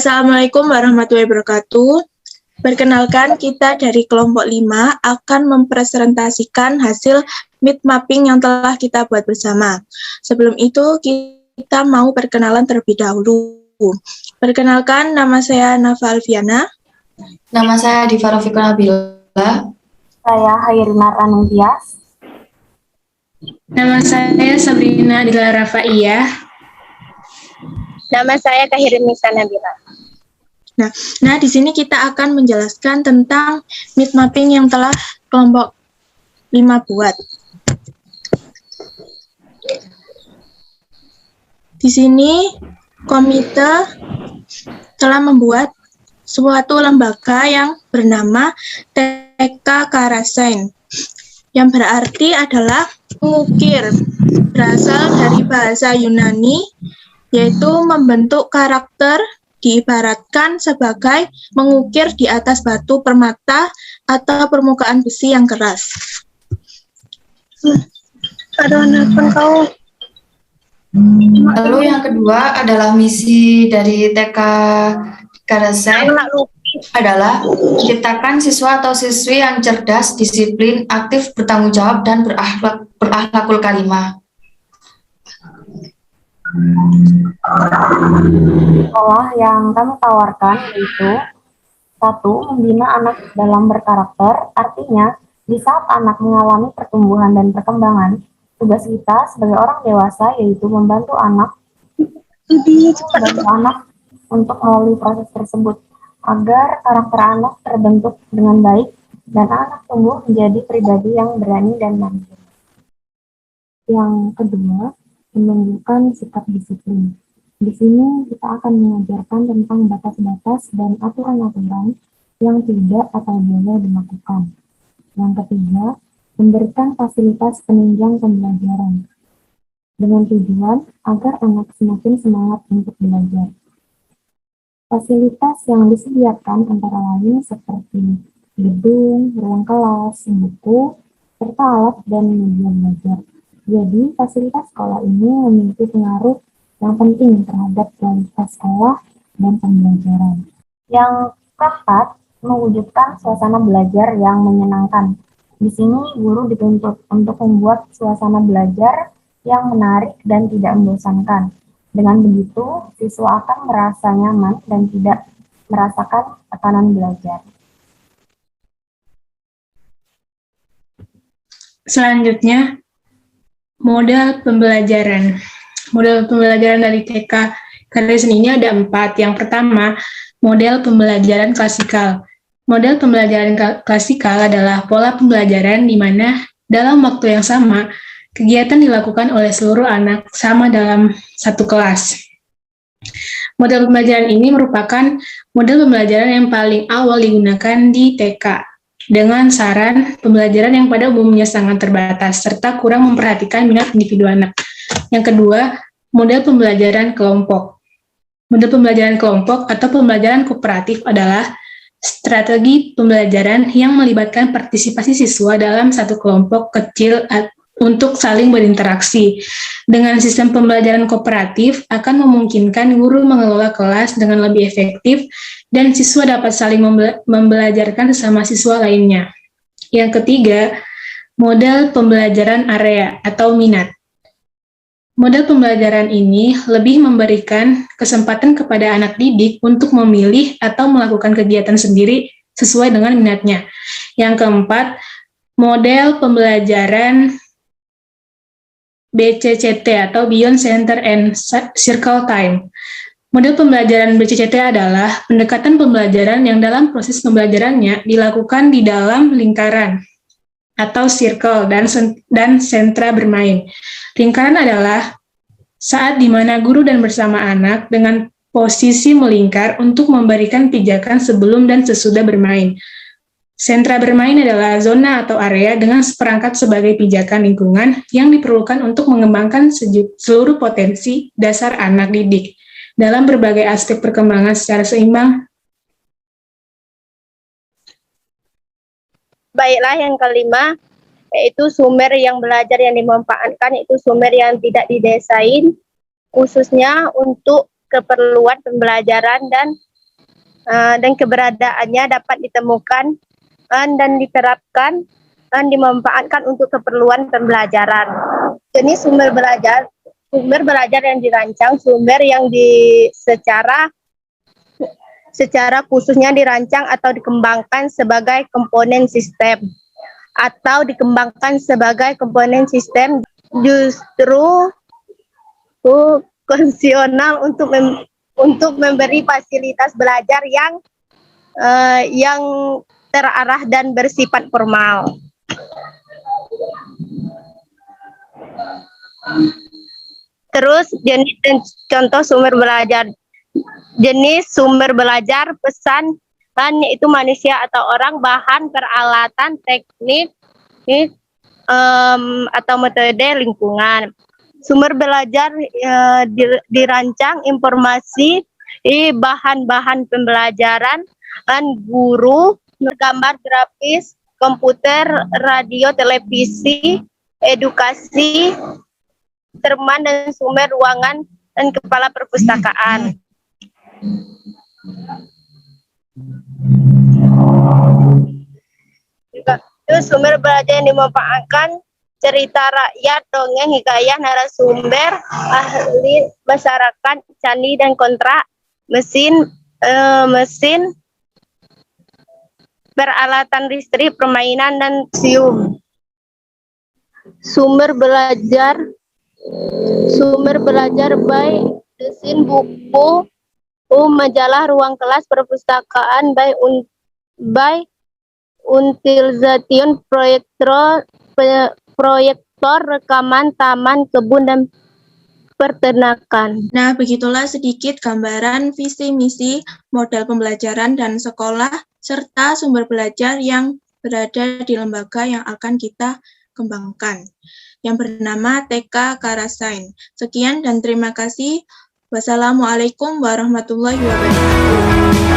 Assalamualaikum warahmatullahi wabarakatuh. Perkenalkan, kita dari kelompok 5 akan mempresentasikan hasil meet mapping yang telah kita buat bersama. Sebelum itu, kita mau perkenalan terlebih dahulu. Perkenalkan, nama saya Nafa Alfiana. Nama saya Diva Rafiqah Nabila. Saya Hairina Ranuntias. Nama saya Sabrina Dila Rafaiyah. Nama saya Kahirin Nisa Nabila. Nah, di sini kita akan menjelaskan tentang meet mapping yang telah kelompok 5 buat. Di sini komite telah membuat suatu lembaga yang bernama TK Karasen, yang berarti adalah mengukir, berasal dari bahasa Yunani, yaitu membentuk karakter, diibaratkan sebagai mengukir di atas batu permata atau permukaan besi yang keras. Lalu yang kedua adalah misi dari TK Karasen adalah menciptakan siswa atau siswi yang cerdas, disiplin, aktif, bertanggung jawab, dan berakhlakul karimah. Sekolah yang kami tawarkan yaitu 1. Membina anak dalam berkarakter, artinya di saat anak mengalami pertumbuhan dan perkembangan, tugas kita sebagai orang dewasa yaitu membantu anak untuk melalui proses tersebut agar karakter anak terbentuk dengan baik dan anak tumbuh menjadi pribadi yang berani dan mandiri. Yang kedua, menunjukkan sikap disiplin. Di sini kita akan mengajarkan tentang batas-batas dan aturan-aturan yang tidak atau boleh dilakukan. Yang ketiga, memberikan fasilitas penunjang pembelajaran dengan tujuan agar anak semakin semangat untuk belajar. Fasilitas yang disediakan antara lain seperti gedung, ruang kelas, buku, serta alat dan media belajar. Jadi, fasilitas sekolah ini memiliki pengaruh yang penting terhadap kualitas sekolah dan pembelajaran. Yang keempat, mewujudkan suasana belajar yang menyenangkan. Di sini, guru dituntut untuk membuat suasana belajar yang menarik dan tidak membosankan. Dengan begitu, siswa akan merasa nyaman dan tidak merasakan tekanan belajar. Selanjutnya, model pembelajaran. Model pembelajaran dari TK Karasen ini ada 4. Yang pertama, model pembelajaran klasikal. Model pembelajaran klasikal adalah pola pembelajaran di mana dalam waktu yang sama, kegiatan dilakukan oleh seluruh anak sama dalam satu kelas. Model pembelajaran ini merupakan model pembelajaran yang paling awal digunakan di TK, dengan saran pembelajaran yang pada umumnya sangat terbatas, serta kurang memperhatikan minat individu anak. Yang kedua, model pembelajaran kelompok. Model pembelajaran kelompok atau pembelajaran kooperatif adalah strategi pembelajaran yang melibatkan partisipasi siswa dalam satu kelompok kecil untuk saling berinteraksi. Dengan sistem pembelajaran kooperatif akan memungkinkan guru mengelola kelas dengan lebih efektif dan siswa dapat saling membelajarkan sesama siswa lainnya. Yang ketiga, model pembelajaran area atau minat. Model pembelajaran ini lebih memberikan kesempatan kepada anak didik untuk memilih atau melakukan kegiatan sendiri sesuai dengan minatnya. Yang keempat, model pembelajaran BCCT atau Beyond Center and Circle Time. Model pembelajaran BCCT adalah pendekatan pembelajaran yang dalam proses pembelajarannya dilakukan di dalam lingkaran atau circle dan sentra bermain. Lingkaran adalah saat di mana guru dan bersama anak dengan posisi melingkar untuk memberikan pijakan sebelum dan sesudah bermain. Sentra bermain adalah zona atau area dengan seperangkat sebagai pijakan lingkungan yang diperlukan untuk mengembangkan seluruh potensi dasar anak didik dalam berbagai aspek perkembangan secara seimbang. Baiklah, yang kelima, yaitu sumber yang belajar yang dimanfaatkan, yaitu sumber yang tidak didesain, khususnya untuk keperluan pembelajaran dan dan keberadaannya dapat ditemukan dan diterapkan dan dimanfaatkan untuk keperluan pembelajaran. Jenis sumber belajar yang dirancang, sumber yang secara khususnya dirancang atau dikembangkan sebagai komponen sistem justru konvensional untuk memberi fasilitas belajar yang terarah dan bersifat formal. Terus jenis dan contoh sumber belajar. Jenis sumber belajar pesan yaitu manusia atau orang, bahan, peralatan, teknik, atau metode, lingkungan. Sumber belajar dirancang informasi, bahan-bahan pembelajaran, guru, gambar grafis, komputer, radio, televisi, edukasi, terman dan sumber ruangan, dan kepala perpustakaan. Itu sumber belajar yang dimanfaatkan cerita rakyat, dongeng, hikayat, narasumber, ahli masyarakat, candi dan kontrak, mesin, peralatan listrik, permainan, dan museum. Sumber belajar baik desain buku, majalah, ruang kelas, perpustakaan, by utilization, proyektor, rekaman, taman, kebun, dan peternakan. Nah, begitulah sedikit gambaran visi misi, model pembelajaran dan sekolah, serta sumber belajar yang berada di lembaga yang akan kita kembangkan, yang bernama TK Karasain. Sekian dan terima kasih. Wassalamualaikum warahmatullahi wabarakatuh.